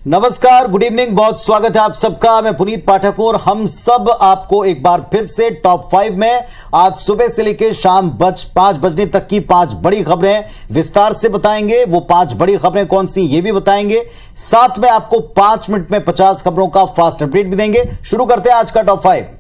नमस्कार, good evening, बहुत स्वागत है आप सबका। मैं पुनीत पाठक और हम सब आपको एक बार फिर से टॉप 5 में आज सुबह से लेकर शाम 5 बजने तक की 5 बड़ी खबरें विस्तार से बताएंगे। वो 5 बड़ी खबरें कौन सी ये भी बताएंगे, साथ में आपको 5 मिनट में 50 खबरों का फास्ट अपडेट भी देंगे। शुरू करते हैं आज का टॉप 5।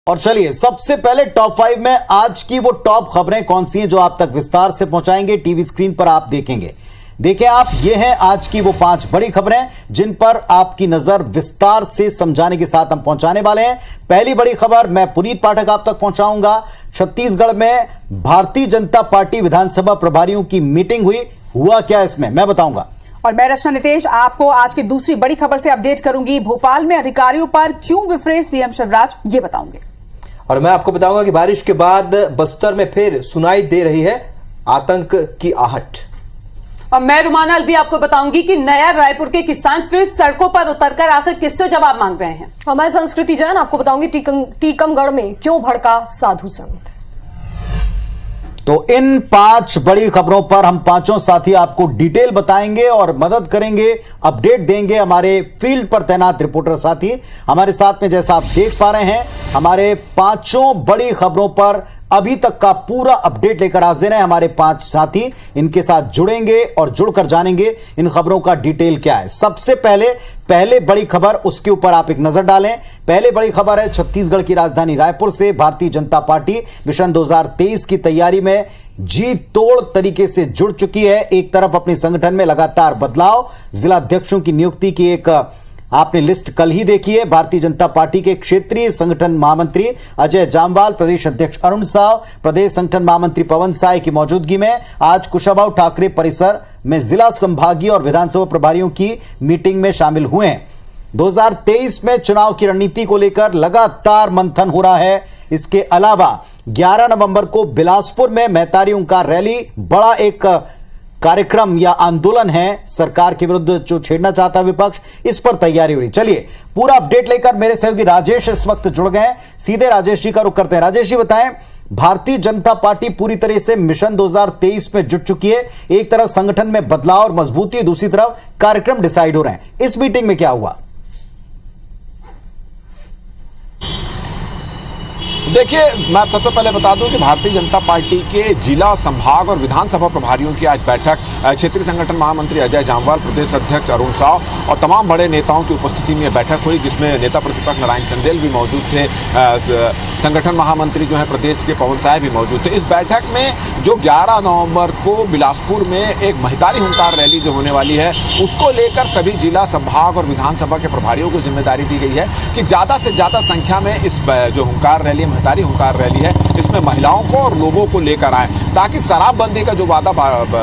और चलिए सबसे पहले टॉप 5 में आज की वो टॉप खबरें कौन सी हैं जो आप तक विस्तार से पहुंचाएंगे। टीवी स्क्रीन पर आप देखेंगे, देखें आप, ये हैं आज की वो 5 बड़ी खबरें जिन पर आपकी नजर विस्तार से समझाने के साथ हम पहुंचाने वाले हैं। पहली बड़ी खबर मैं पुनीत पाठक आप तक पहुंचाऊंगा। छत्तीसगढ़ में भारतीय जनता पार्टी विधानसभा प्रभारियों की मीटिंग हुआ क्या इसमें मैं बताऊंगा। और मैं रचना नितेश आपको आज की दूसरी बड़ी खबर से अपडेट करूंगी। भोपाल में अधिकारियों पर क्यों बिफरे सीएम शिवराज, ये बताऊंगे। और मैं आपको बताऊंगा कि बारिश के बाद बस्तर में फिर सुनाई दे रही है आतंक की आहट। और मैं रुमाना अलवी आपको बताऊंगी कि नया रायपुर के किसान फिर सड़कों पर उतरकर आखिर किससे जवाब मांग रहे हैं। और मैं संस्कृति जैन आपको बताऊंगी टीकमगढ़ में क्यों भड़का साधु संत। तो इन 5 बड़ी खबरों पर हम पांचों साथी आपको डिटेल बताएंगे और मदद करेंगे, अपडेट देंगे। हमारे फील्ड पर तैनात रिपोर्टर साथी हमारे साथ में, जैसा आप देख पा रहे हैं, हमारे 5 बड़ी खबरों पर अभी तक का पूरा अपडेट लेकर हाजिर हैं हमारे 5 साथी। इनके साथ जुड़ेंगे और जुड़कर जानेंगे इन खबरों का डिटेल क्या है। सबसे पहले बड़ी खबर, उसके ऊपर आप एक नजर डालें। पहले बड़ी खबर है छत्तीसगढ़ की राजधानी रायपुर से। भारतीय जनता पार्टी मिशन 2023 की तैयारी में जी तोड़ तरीके से जुड़ चुकी है। एक तरफ अपने संगठन में लगातार बदलाव, जिला अध्यक्षों की नियुक्ति की एक आपने लिस्ट कल ही देखी है। भारतीय जनता पार्टी के क्षेत्रीय संगठन महामंत्री अजय जामवाल, प्रदेश अध्यक्ष अरुण साव, प्रदेश संगठन महामंत्री पवन साय की मौजूदगी में आज कुशाभाऊ ठाकरे परिसर में जिला, संभागीय और विधानसभा प्रभारियों की मीटिंग में शामिल हुए हैं। 2023 में चुनाव की रणनीति को लेकर लगातार मंथन हो रहा है। इसके अलावा 11 नवंबर को बिलासपुर में महतारियों का रैली, बड़ा एक कार्यक्रम या आंदोलन है सरकार के विरुद्ध जो छेड़ना चाहता है विपक्ष, इस पर तैयारी हो रही। चलिए पूरा अपडेट लेकर मेरे सहयोगी राजेश इस वक्त जुड़ गए हैं। सीधे राजेश जी का रुख करते हैं। राजेश जी बताएं, भारतीय जनता पार्टी पूरी तरह से मिशन 2023 में जुट चुकी है। एक तरफ संगठन में बदलाव और मजबूती, दूसरी तरफ कार्यक्रम डिसाइड हो रहे हैं। इस मीटिंग में क्या हुआ? देखिए, मैं सबसे पहले बता दूं कि भारतीय जनता पार्टी के जिला, संभाग और विधानसभा प्रभारियों की आज बैठक क्षेत्रीय संगठन महामंत्री अजय जामवाल, प्रदेश अध्यक्ष अरुण साव और तमाम बड़े नेताओं की उपस्थिति में बैठक हुई, जिसमें नेता प्रतिपक्ष नारायण चंदेल भी मौजूद थे। संगठन महामंत्री जो है प्रदेश के पवन साय भी मौजूद थे। इस बैठक में जो 11 नवंबर को बिलासपुर में एक महतारी हुंकार रैली जो होने वाली है, उसको लेकर सभी जिला, संभाग और विधानसभा के प्रभारियों को जिम्मेदारी दी गई है कि ज्यादा से ज्यादा संख्या में इस जो हुंकार रैली, महतारी हुंकार रैली है, इसमें महिलाओं को और लोगों को लेकर आए, ताकि शराबबंदी का जो वादा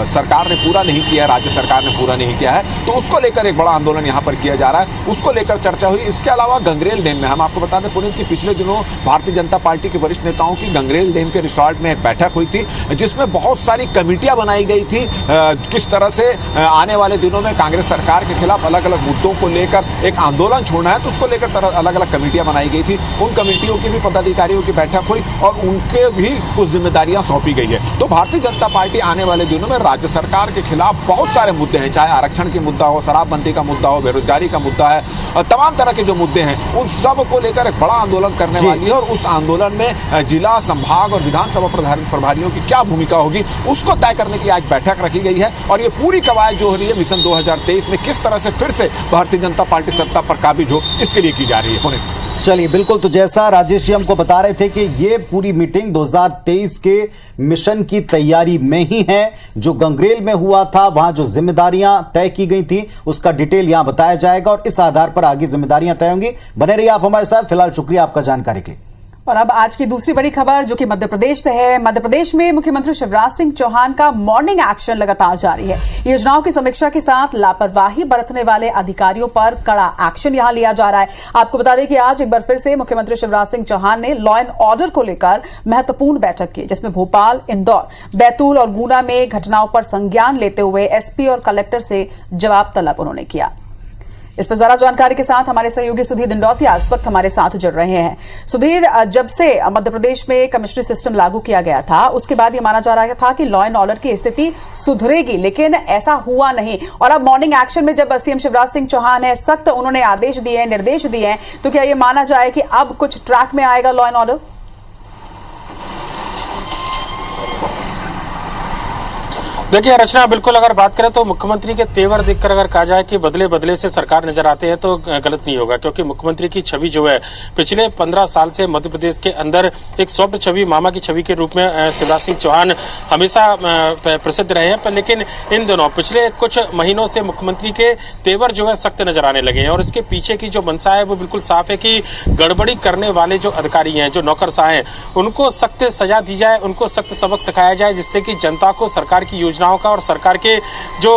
सरकार ने पूरा नहीं किया, राज्य सरकार ने पूरा नहीं किया है, तो उसको लेकर एक बड़ा आंदोलन यहाँ पर किया जा रहा है। उसको लेकर चर्चा हुई। इसके अलावा गंगरेल डैम में हम आपको बता दें पुनीत, कि पिछले दिनों भारतीय जनता पार्टी के वरिष्ठ नेताओं की गंगरेल डैम के रिसोर्ट में एक बैठक हुई थी, जिसमें बहुत सारी कमेटियां बनाई गई थी। किस तरह से आने वाले दिनों में कांग्रेस सरकार के खिलाफ अलग अलग मुद्दों को लेकर एक आंदोलन छोड़ना है, तो उसको लेकर अलग अलग कमेटियां बनाई गई थी। उन कमेटियों की भी पदाधिकारियों की बैठक हुई और उनके भी कुछ जिम्मेदारियां सौंपी गई है। तो भारतीय जनता पार्टी आने वाले दिनों में राज्य सरकार के खिलाफ बहुत सारे मुद्दे हैं, चाहे आरक्षण की मुद्दा हो, शराबबंदी का मुद्दा हो, बेरोजगारी का मुद्दा है, और तमाम तरह के जो मुद्दे हैं, उन सब को लेकर एक बड़ा आंदोलन करने वाली है। और उस आंदोलन में जिला, संभाग और विधानसभा प्रभारियों की क्या भूमिका होगी, उसको तय करने की आज बैठक रखी गई है। और ये पूरी कवायद जो हो रही है मिशन 2023 में किस तरह से फिर से भारतीय जनता पार्टी सत्ता पर काबिज हो, इसके लिए की जा रही है। चलिए, बिल्कुल, तो जैसा राजेश जी हमको बता रहे थे कि ये पूरी मीटिंग 2023 के मिशन की तैयारी में ही है। जो गंगरेल में हुआ था, वहां जो जिम्मेदारियां तय की गई थी, उसका डिटेल यहां बताया जाएगा और इस आधार पर आगे जिम्मेदारियां तय होंगी। बने रहिए आप हमारे साथ। फिलहाल शुक्रिया आपका जानकारी के लिए। और अब आज की दूसरी बड़ी खबर, जो कि मध्य प्रदेश से है। मध्य प्रदेश में मुख्यमंत्री शिवराज सिंह चौहान का मॉर्निंग एक्शन लगातार जारी है। योजनाओं की समीक्षा के साथ लापरवाही बरतने वाले अधिकारियों पर कड़ा एक्शन यहां लिया जा रहा है। आपको बता दें कि आज एक बार फिर से मुख्यमंत्री शिवराज सिंह चौहान ने लॉ एंड ऑर्डर को लेकर महत्वपूर्ण बैठक की, जिसमें भोपाल, इंदौर, बैतूल और गुना में घटनाओं पर संज्ञान लेते हुए एसपी और कलेक्टर से जवाब तलब उन्होंने किया। इस पर ज्यादा जानकारी के साथ हमारे सहयोगी सुधीर दिंडौतिया इस वक्त हमारे साथ जुड़ रहे हैं। सुधीर, जब से मध्य प्रदेश में कमिश्नरी सिस्टम लागू किया गया था उसके बाद ये माना जा रहा था कि लॉ एंड ऑर्डर की स्थिति सुधरेगी, लेकिन ऐसा हुआ नहीं। और अब मॉर्निंग एक्शन में जब सीएम शिवराज सिंह चौहान है, सख्त उन्होंने आदेश दिए हैं, निर्देश दिए हैं, तो क्या ये माना जाए कि अब कुछ ट्रैक में आएगा लॉ एंड ऑर्डर? देखिए रचना, बिल्कुल अगर बात करें तो मुख्यमंत्री के तेवर देखकर अगर कहा जाए कि बदले बदले से सरकार नजर आते हैं तो गलत नहीं होगा, क्योंकि मुख्यमंत्री की छवि जो है पिछले 15 साल से मध्य प्रदेश के अंदर एक सॉफ्ट छवि, मामा की छवि के रूप में शिवराज सिंह चौहान हमेशा प्रसिद्ध रहे हैं। पर लेकिन इन दिनों पिछले कुछ महीनों से मुख्यमंत्री के तेवर जो है सख्त नजर आने लगे हैं और इसके पीछे की जो मंशा है वो बिल्कुल साफ है कि गड़बड़ी करने वाले जो अधिकारी हैं, जो नौकरशाह हैं, उनको सख्त सजा दी जाए, उनको सख्त सबक सिखाया जाए, जिससे कि जनता को सरकार की योजनाओं का और सरकार के जो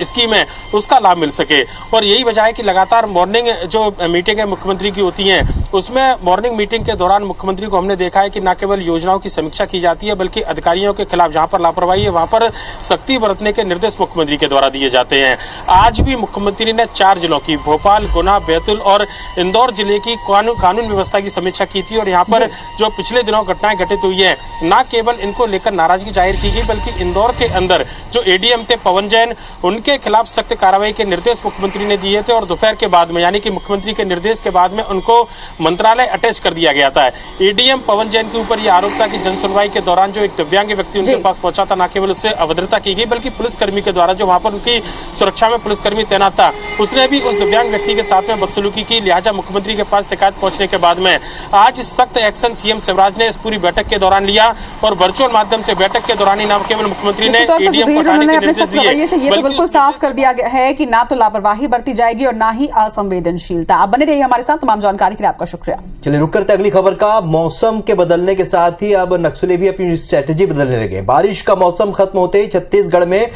स्कीम है उसका लाभ मिल सके। और यही वजह है कि लगातार मॉर्निंग जो मीटिंग है मुख्यमंत्री की होती हैं, उसमें मॉर्निंग मीटिंग के दौरान मुख्यमंत्री को हमने देखा है कि न केवल योजनाओं की समीक्षा की जाती है बल्कि अधिकारियों के खिलाफ जहां पर लापरवाही है वहां पर सख्ती बरतने के निर्देश मुख्यमंत्री के द्वारा दिए जाते हैं। आज भी मुख्यमंत्री ने 4 जिलों की, भोपाल, गुना, बैतूल और इंदौर जिले की कानून व्यवस्था की समीक्षा की थी और यहाँ पर जो पिछले दिनों घटनाएं घटित हुई है, न केवल इनको लेकर नाराजगी जाहिर की गई बल्कि इंदौर के अंदर जो एडीएम थे पवन जैन, उनके खिलाफ सख्त कार्रवाई के निर्देश मुख्यमंत्री ने दिए थे और दोपहर के बाद में, यानी कि मुख्यमंत्री के निर्देश के बाद में, उनको मंत्रालय अटैच कर दिया गया था। एडीएम पवन जैन के ऊपर यह आरोप था कि जन सुनवाई के दौरान जो एक दिव्यांग व्यक्ति उनके पास पहुंचा था, न केवल उससे अभद्रता की गई बल्कि पुलिसकर्मी के द्वारा, जो वहां पर उनकी सुरक्षा में पुलिसकर्मी तैनात था, उसने भी उस दिव्यांग व्यक्ति के साथ में बदसलूकी की। लिहाजा मुख्यमंत्री के पास शिकायत पहुंचने के बाद में आज सख्त एक्शन सीएम शिवराज ने इस पूरी बैठक के दौरान लिया और वर्चुअल माध्यम से बैठक के दौरान ही न केवल मुख्यमंत्री ने उन्होंने अपने सख्त रवैये से ये तो बिल्कुल साफ कर दिया गया है कि ना तो लापरवाही बरती जाएगी और ना ही असंवेदनशीलता। आप बने रहिए हमारे साथ, तमाम जानकारी के लिए आपका शुक्रिया। चलिए रुक करते अगली खबर का। मौसम के बदलने के साथ ही अब नक्सली भी अपनी स्ट्रेटेजी बदलने लगे। बारिश का मौसम खत्म होते ही छत्तीसगढ़ में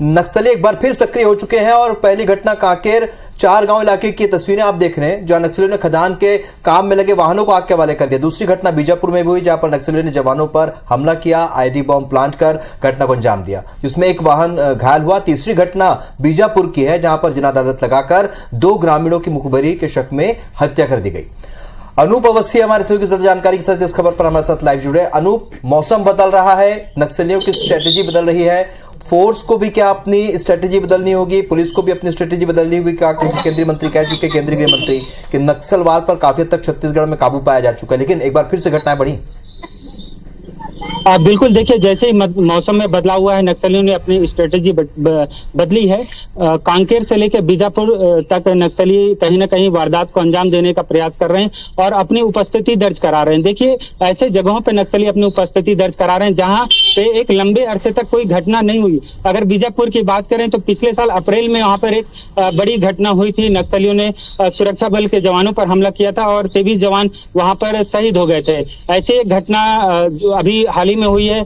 नक्सली एक बार फिर सक्रिय हो चुके हैं और पहली घटना कांकेर 4 गांव इलाके की तस्वीरें आप देख रहे हैं, जहां नक्सलियों ने खदान के काम में लगे वाहनों को आग के हवाले कर दिया। दूसरी घटना बीजापुर में भी हुई, जहां पर नक्सलियों ने जवानों पर हमला किया, आईडी बॉम्ब प्लांट कर घटना को अंजाम दिया, जिसमें एक वाहन घायल हुआ। तीसरी घटना बीजापुर की है, जहां पर जिना अदालत लगाकर 2 ग्रामीणों की मुखबिरी के शक में हत्या कर दी गई। अनूप अवस्थी हमारे सहयोगी की जानकारी के साथ इस खबर पर हमारे साथ लाइव जुड़े। अनूप, मौसम बदल रहा है, नक्सलियों की स्ट्रेटेजी बदल रही है, फोर्स को भी क्या अपनी स्ट्रेटेजी बदलनी होगी, पुलिस को भी अपनी स्ट्रेटेजी बदलनी होगी क्या? केंद्रीय मंत्री कह चुके, केंद्रीय गृह मंत्री, कि नक्सलवाद पर काफी हद तक छत्तीसगढ़ में काबू पाया जा चुका है, लेकिन एक बार फिर से घटनाएं बढ़ी। बिल्कुल, देखिए जैसे ही मौसम में बदलाव हुआ है, नक्सलियों ने अपनी स्ट्रेटेजी बदली है। कांकेर से लेकर बीजापुर तक नक्सली कहीं ना कहीं वारदात को अंजाम देने का प्रयास कर रहे हैं और अपनी उपस्थिति दर्ज करा रहे हैं। देखिए ऐसे जगहों पे नक्सली अपनी उपस्थिति दर्ज करा रहे हैं जहां पे एक लंबे अरसे तक कोई घटना नहीं हुई। अगर बीजापुर की बात करें तो पिछले साल अप्रैल में वहां पर एक बड़ी घटना हुई थी। नक्सलियों ने सुरक्षा बल के जवानों पर हमला किया था और 23 जवान वहां पर शहीद हो गए थे। ऐसे एक घटना अभी हाल ही में हुई है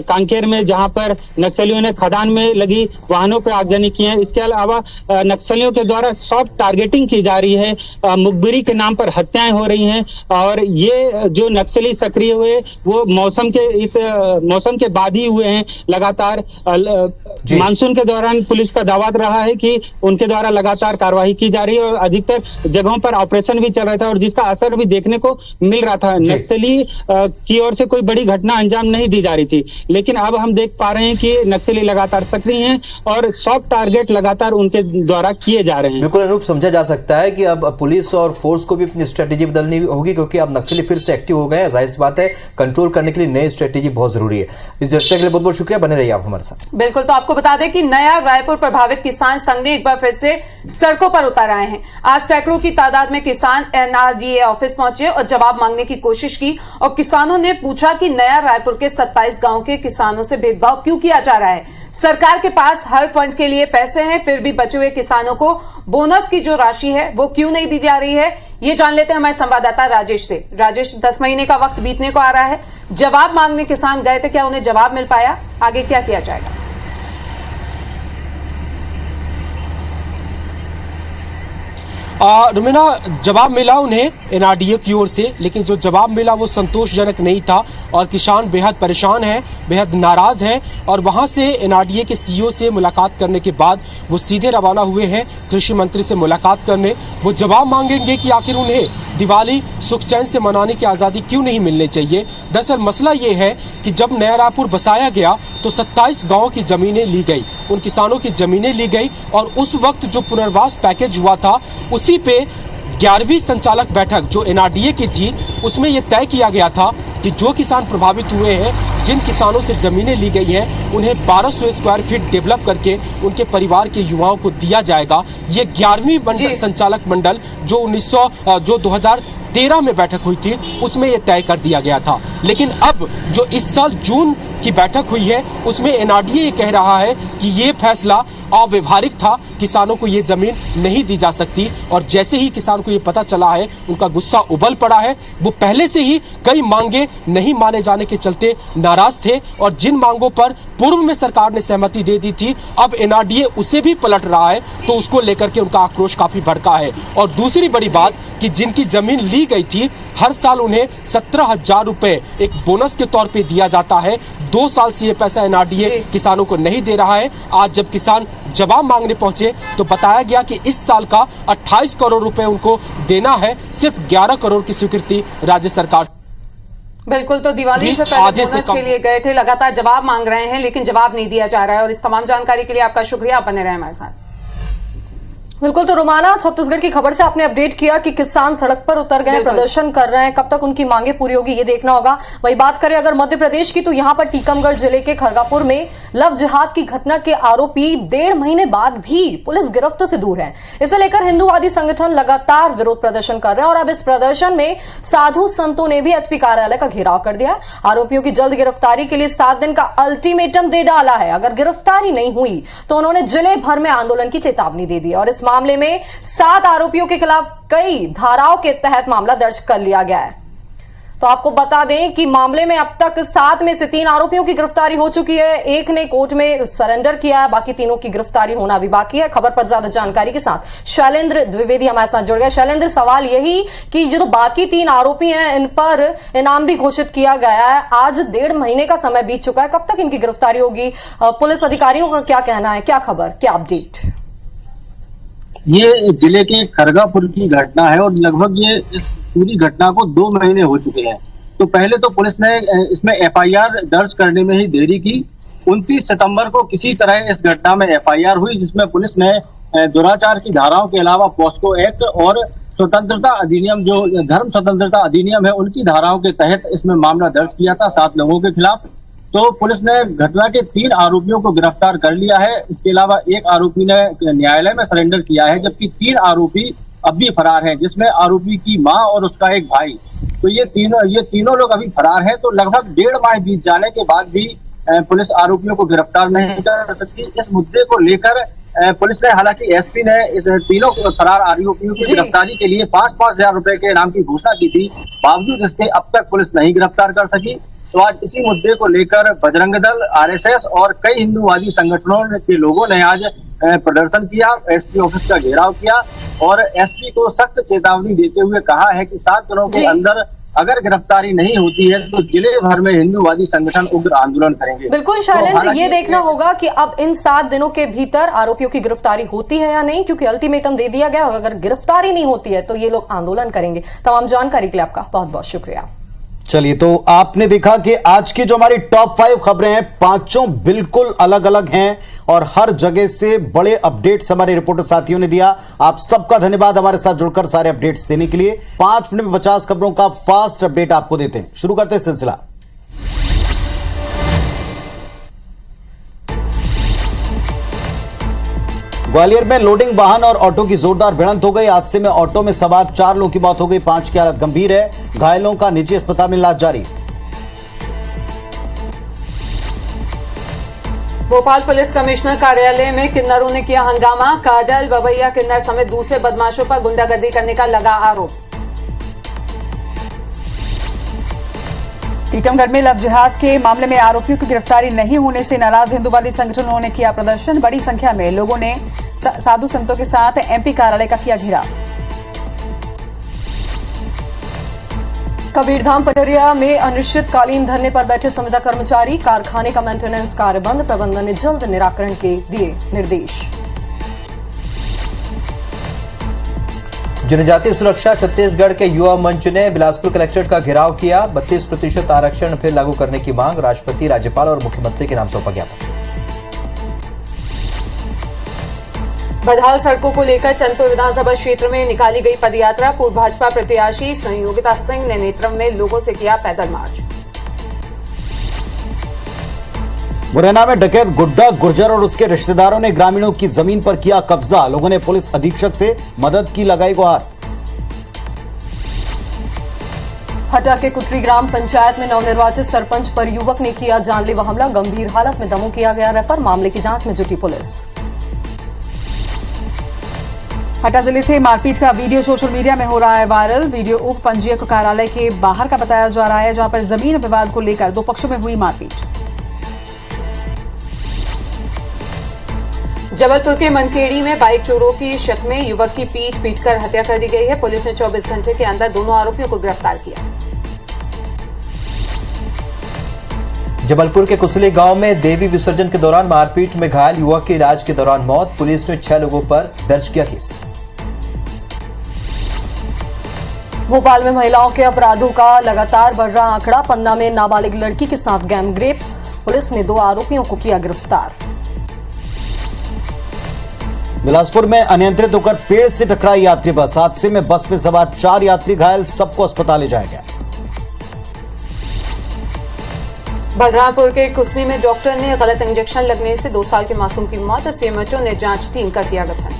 कांकेर में, जहां पर नक्सलियों ने खदान में लगी वाहनों पर आगजनी की है। इसके अलावा नक्सलियों के द्वारा सॉफ्ट टारगेटिंग की जा रही है, मुखबिरी के नाम पर हत्याएं हो रही हैं और ये जो नक्सली सक्रिय हुए वो मौसम के बाद ही हुए हैं। लगातार मानसून के दौरान पुलिस का दावा रहा है कि उनके द्वारा लगातार कार्रवाई की जा रही है और अधिकतर जगहों पर ऑपरेशन भी चल रहा था और जिसका असर भी देखने को मिल रहा था। नक्सली की ओर से कोई बड़ी घटना अंजाम नहीं दी जा रही थी, लेकिन अब हम देख पा रहे हैं कि नक्सली लगातार सक्रिय हैं और सॉफ्ट टारगेट लगातार उनके द्वारा किए जा रहे हैं। बिल्कुल अनूप, समझा जा सकता है कि अब पुलिस और फोर्स को भी अपनी स्ट्रेटेजी बदलनी होगी, क्योंकि अब नक्सली फिर से एक्टिव हो गए हैं। जाहिर सी बात है, कंट्रोल करने के लिए नई स्ट्रेटेजी बहुत जरूरी है। इस चर्चा के लिए बहुत बहुत शुक्रिया, बने रहिए आप हमारे साथ। बिल्कुल, तो आपको बता दें कि नया रायपुर प्रभावित किसान संघ ने एक बार फिर से सड़कों पर उतर आए हैं। आज सैकड़ों की तादाद में किसान एनआरडीए ऑफिस पहुंचे और जवाब मांगने की कोशिश की और किसानों ने पूछा कि नया रायपुर के 27 गांव के किसानों से भेदभाव क्यों किया जा रहा है। सरकार के पास हर फंड के लिए पैसे हैं, फिर भी बचे हुए किसानों को बोनस की जो राशि है वो क्यों नहीं दी जा रही है, ये जान लेते हैं हमारे संवाददाता राजेश से। राजेश, 10 महीने का वक्त बीतने को आ रहा है, जवाब मांगने किसान गए थे, क्या उन्हें जवाब मिल पाया? आगे क्या किया जाएगा? रुमिना, जवाब मिला उन्हें एनआरडीए की ओर से, लेकिन जो जवाब मिला वो संतोषजनक नहीं था और किसान बेहद परेशान हैं, बेहद नाराज हैं और वहां से एनआरडीए के सीईओ से मुलाकात करने के बाद वो सीधे रवाना हुए हैं कृषि मंत्री से मुलाकात करने। वो जवाब मांगेंगे कि आखिर उन्हें दिवाली सुख चैन से मनाने की आज़ादी क्यों नहीं मिलनी चाहिए। दरअसल मसला ये है कि जब नया रायपुर बसाया गया तो 27 गाँव की जमीनें ली गई, उन किसानों की जमीनें ली गई और उस वक्त जो पुनर्वास पैकेज हुआ था उसी पे 11वीं संचालक बैठक जो एनआरडीए की थी उसमें यह तय किया गया था कि जो किसान प्रभावित हुए हैं, जिन किसानों से जमीनें ली गई हैं, उन्हें 1200 स्क्वायर फीट डेवलप करके उनके परिवार के युवाओं को दिया जाएगा। ये 11वीं मंडल संचालक मंडल जो 2013 में बैठक हुई थी उसमें यह तय कर दिया गया था। लेकिन अब जो इस साल जून की बैठक हुई है उसमें एनआरडीए ये कह रहा है कि ये फैसला अव्यवहारिक था, किसानों को ये जमीन नहीं दी जा सकती। और जैसे ही किसान को ये पता चला है उनका गुस्सा उबल पड़ा है। वो पहले से ही कई मांगे नहीं माने जाने के चलते नाराज थे और जिन मांगों पर पूर्व में सरकार ने सहमति दे दी थी अब एनआरडीए उसे भी पलट रहा है, तो उसको लेकर के उनका आक्रोश काफी भड़का है। और दूसरी बड़ी बात कि जिनकी जमीन ली गई थी हर साल उन्हें 17,000 रुपए एक बोनस के तौर पे दिया जाता है। 2 साल से ये पैसा एनआरडीए किसानों को नहीं दे रहा है। आज जब किसान जवाब मांगने पहुंचे तो बताया गया कि इस साल का 28 करोड़ रुपए उनको देना है, सिर्फ 11 करोड़ की स्वीकृति राज्य सरकार। बिल्कुल, तो दिवाली से पहले बोनस के लिए गए थे, लगातार जवाब मांग रहे हैं लेकिन जवाब नहीं दिया जा रहा है। और इस तमाम जानकारी के लिए आपका शुक्रिया, आप बने रहे हमारे साथ। बिल्कुल, तो रोमाना, छत्तीसगढ़ की खबर से आपने अपडेट किया कि किसान सड़क पर उतर गए, प्रदर्शन कर रहे हैं, कब तक उनकी मांगे पूरी होगी ये देखना होगा। वही बात करें अगर मध्य प्रदेश की, तो यहाँ पर टीकमगढ़ जिले के खरगापुर में लव जिहाद की घटना के आरोपी 1.5 महीने बाद भी पुलिस गिरफ्त से दूर है। इसे लेकर हिंदूवादी संगठन लगातार विरोध प्रदर्शन कर रहे हैं और अब इस प्रदर्शन में साधु संतों ने भी एसपी कार्यालय का घेराव कर दिया। आरोपियों की जल्द गिरफ्तारी के लिए 7 दिन का अल्टीमेटम दे डाला है। अगर गिरफ्तारी नहीं हुई तो उन्होंने जिले भर में आंदोलन की चेतावनी दे दी और इस मामले में 7 आरोपियों के खिलाफ कई धाराओं के तहत मामला दर्ज कर लिया गया है। तो आपको बता दें कि मामले में अब तक 7 में से 3 आरोपियों की गिरफ्तारी हो चुकी है, एक ने कोर्ट में सरेंडर किया है, बाकी तीनों की गिरफ्तारी होना भी बाकी है। खबर पर ज्यादा जानकारी के साथ शैलेंद्र द्विवेदी हमारे साथ जुड़ गए। शैलेंद्र, सवाल यही कि जो तो बाकी 3 आरोपी हैं इन पर इनाम भी घोषित किया गया है, आज 1.5 महीने का समय बीत चुका है, कब तक इनकी गिरफ्तारी होगी? पुलिस अधिकारियों का क्या कहना है, क्या खबर, क्या अपडेट? ये जिले के खरगापुर की घटना है और लगभग ये इस पूरी घटना को 2 महीने हो चुके हैं। तो पहले तो पुलिस ने इसमें एफआईआर दर्ज करने में ही देरी की। 29 सितंबर को किसी तरह इस घटना में एफआईआर हुई जिसमें पुलिस ने दुराचार की धाराओं के अलावा पॉस्को एक्ट और स्वतंत्रता अधिनियम, जो धर्म स्वतंत्रता अधिनियम है, उनकी धाराओं के तहत इसमें मामला दर्ज किया था 7 लोगों के खिलाफ। तो पुलिस ने घटना के 3 आरोपियों को गिरफ्तार कर लिया है। इसके अलावा एक आरोपी ने न्यायालय में सरेंडर किया है, जबकि 3 आरोपी अब भी फरार हैं, जिसमें आरोपी की मां और उसका एक भाई। तो ये तीनों लोग अभी फरार हैं। तो लगभग 1.5 माह बीत जाने के बाद भी पुलिस आरोपियों को गिरफ्तार नहीं कर सकती। इस मुद्दे को लेकर पुलिस ने, हालांकि एसपी ने इस तीनों फरार आरोपियों की गिरफ्तारी के लिए 5-5 हजार रुपए के इनाम की घोषणा की थी, बावजूद इसके अब तक पुलिस नहीं गिरफ्तार कर सकी। तो आज इसी मुद्दे को लेकर बजरंग दल, आरएसएस और कई हिंदूवादी संगठनों के लोगों ने आज प्रदर्शन किया, एसपी ऑफिस का घेराव किया और एसपी को सख्त चेतावनी देते हुए कहा है कि 7 दिनों के अंदर अगर गिरफ्तारी नहीं होती है तो जिले भर में हिंदूवादी संगठन उग्र आंदोलन करेंगे। बिल्कुल शैलेंद्र, ये देखना होगा कि अब इन 7 दिनों के भीतर आरोपियों की गिरफ्तारी होती है या नहीं, क्योंकि अल्टीमेटम दे दिया गया। अगर गिरफ्तारी नहीं होती है तो ये लोग आंदोलन करेंगे। तमाम जानकारी के लिए आपका बहुत बहुत शुक्रिया। चलिए, तो आपने देखा कि आज की जो हमारी टॉप 5 खबरें हैं, 5 बिल्कुल अलग अलग हैं और हर जगह से बड़े अपडेट्स हमारे रिपोर्टर साथियों ने दिया। आप सबका धन्यवाद हमारे साथ जुड़कर सारे अपडेट्स देने के लिए। 5 मिनट में 50 खबरों का फास्ट अपडेट आपको देते हैं। शुरू करते हैं सिलसिला। ग्वालियर में लोडिंग वाहन और ऑटो की जोरदार भिड़ंत हो गई। हादसे में ऑटो में सवार 4 लोगों की मौत हो गई, 5 की हालत गंभीर है। घायलों का निजी अस्पताल में इलाज जारी। भोपाल पुलिस कमिश्नर कार्यालय में किन्नरों ने किया हंगामा। काजल, बबैया किन्नर समेत दूसरे बदमाशों पर गुंडागर्दी करने का लगा आरोप। टीकमगढ़ में लव जिहाद के मामले में आरोपियों की गिरफ्तारी नहीं होने से नाराज हिंदूवादी संगठनों ने किया प्रदर्शन। बड़ी संख्या में लोगों ने साधु संतों के साथ एमपी कार्यालय का किया घेराव। कबीरधाम पटरिया में अनिश्चितकालीन धरने पर बैठे संविदा कर्मचारी, कारखाने का मेंटेनेंस कार्य बंद, प्रबंधन ने जल्द निराकरण के दिए निर्देश। जनजातीय सुरक्षा छत्तीसगढ़ के युवा मंच ने बिलासपुर कलेक्ट्रेट का घेराव किया। 32% आरक्षण फिर लागू करने की मांग, राष्ट्रपति, राज्यपाल और मुख्यमंत्री के नाम सौंपा ज्ञापन। बदहाल सड़कों को लेकर चंदपुर विधानसभा क्षेत्र में निकाली गई पदयात्रा, पूर्व भाजपा प्रत्याशी संयोगिता सिंह ने नेतृत्व में लोगों से किया पैदल मार्च। मुरैना में डकैत गुड्डा गुर्जर और उसके रिश्तेदारों ने ग्रामीणों की जमीन पर किया कब्जा, लोगों ने पुलिस अधीक्षक से मदद की लगाई गुहार। हटा के कुटरी ग्राम पंचायत में नवनिर्वाचित सरपंच पर युवक ने किया जानलेवा हमला, गंभीर हालत में दमोह किया गया रेफर, मामले की जांच में जुटी पुलिस। हटा जिले से मारपीट का वीडियो सोशल मीडिया में हो रहा है वायरल। वीडियो उप पंजीयक कार्यालय के बाहर का बताया जा रहा है, जहां पर जमीन विवाद को लेकर दो पक्षों में हुई मारपीट। जबलपुर के मनकेड़ी में बाइक चोरों की शक में युवक की पीटकर हत्या कर दी गई है। पुलिस ने 24 घंटे के अंदर दोनों आरोपियों को गिरफ्तार किया। जबलपुर के कुसली गांव में देवी विसर्जन के दौरान मारपीट में घायल युवक की इलाज के दौरान मौत, पुलिस ने 6 लोगों पर दर्ज किया केस। भोपाल में महिलाओं के अपराधों का लगातार बढ़ रहा आंकड़ा, पन्ना में नाबालिग लड़की के साथ गैंग रेप, पुलिस ने 2 आरोपियों को किया गिरफ्तार। बिलासपुर में अनियंत्रित होकर पेड़ से टकराई यात्री बस, हादसे में बस में सवार 4 यात्री घायल, सबको अस्पताल ले जाया गया। बलरामपुर के कुसमी में डॉक्टर ने गलत इंजेक्शन लगने से 2 साल के मासूम की मौत, सीएमएचओ ने जांच टीम का किया गठन।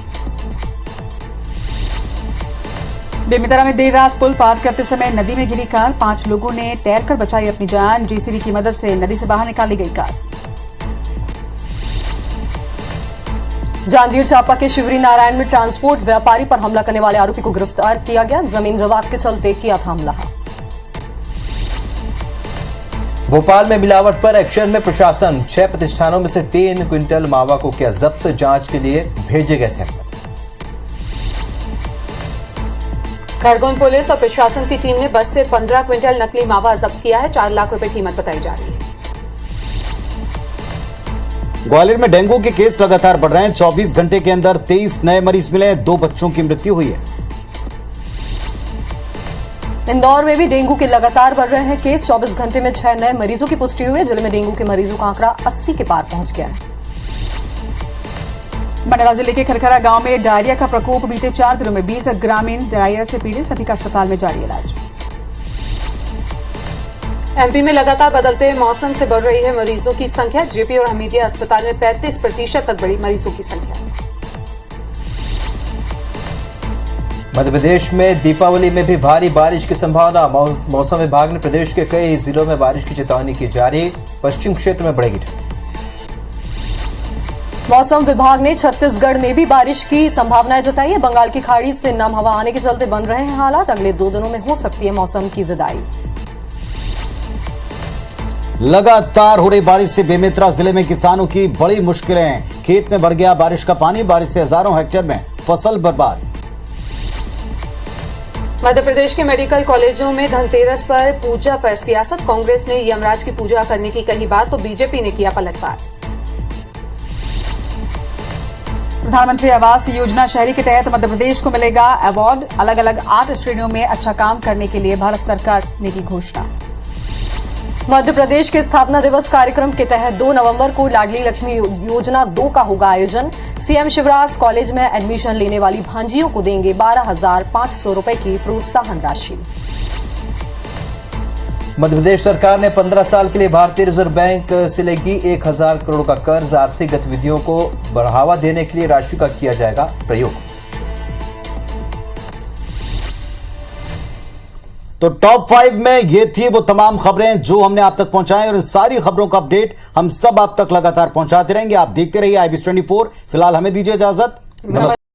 बेमेतरा में देर रात पुल पार करते समय नदी में गिरी कार, 5 लोगों ने तैरकर बचाई अपनी जान, जेसीबी की मदद से नदी से बाहर निकाली गई कार। जांजगीर चांपा के शिवरी नारायण में ट्रांसपोर्ट व्यापारी पर हमला करने वाले आरोपी को गिरफ्तार किया गया, जमीन विवाद के चलते किया था हमला। भोपाल में मिलावट पर एक्शन में प्रशासन, 6 प्रतिष्ठानों में से 3 क्विंटल मावा को किया जब्त, जांच के लिए भेजे गए सैंपल। खरगोन पुलिस और प्रशासन की टीम ने बस से 15 क्विंटल नकली मावा जब्त किया है, 4 लाख रुपए कीमत बताई जा रही है। ग्वालियर में डेंगू के केस लगातार बढ़ रहे हैं, 24 घंटे के अंदर 23 नए मरीज मिले, 2 बच्चों की मृत्यु हुई है। इंदौर में भी डेंगू के लगातार बढ़ रहे हैं केस, 24 घंटे में 6 नए मरीजों की पुष्टि हुई है। जिले में डेंगू के मरीजों का आंकड़ा 80 के पार पहुंच गया है। मंडला जिले के खरखरा गांव में डायरिया का प्रकोप, बीते 4 दिनों में 20 ग्रामीण डायरिया से पीड़ित, सभी का अस्पताल में जारी इलाज। एमपी में लगातार बदलते मौसम से बढ़ रही है मरीजों की संख्या, जेपी और हमीदिया अस्पताल में 35% तक बढ़ी मरीजों की संख्या। मध्य प्रदेश में दीपावली में भी भारी बारिश की संभावना, मौसम विभाग ने प्रदेश के कई जिलों में बारिश की चेतावनी की जारी, पश्चिम क्षेत्र में बढ़ेगी ठंड। मौसम विभाग ने छत्तीसगढ़ में भी बारिश की संभावनाएं जताई है, बंगाल की खाड़ी से नम हवा आने के चलते बन रहे हैं हालात, अगले 2 दिनों में हो सकती है मौसम की विदाई। लगातार हो रही बारिश से बेमेतरा जिले में किसानों की बड़ी मुश्किलें, खेत में भर गया बारिश का पानी, बारिश से हजारों हेक्टेयर में फसल बर्बाद। मध्य प्रदेश के मेडिकल कॉलेजों में धनतेरस पर पूजा पर सियासत, कांग्रेस ने यमराज की पूजा करने की कही बात तो बीजेपी ने किया पलटवार। प्रधानमंत्री आवास योजना शहरी के तहत मध्य प्रदेश को मिलेगा अवार्ड, अलग अलग 8 श्रेणियों में अच्छा काम करने के लिए भारत सरकार ने की घोषणा। मध्य प्रदेश के स्थापना दिवस कार्यक्रम के तहत 2 नवंबर को लाडली लक्ष्मी योजना 2 का होगा आयोजन, सीएम शिवराज कॉलेज में एडमिशन लेने वाली भांजियों को देंगे 12,500 रुपए की प्रोत्साहन राशि। मध्य प्रदेश सरकार ने 15 साल के लिए भारतीय रिजर्व बैंक से लेगी 1,000 करोड़ का कर्ज, आर्थिक गतिविधियों को बढ़ावा देने के लिए राशि का किया जाएगा प्रयोग। तो टॉप 5 में ये थी वो तमाम खबरें जो हमने आप तक पहुंचाई, और इन सारी खबरों का अपडेट हम सब आप तक लगातार पहुंचाते रहेंगे। आप देखते रहिए IBS 24। फिलहाल हमें दीजिए इजाजत, नमस्कार।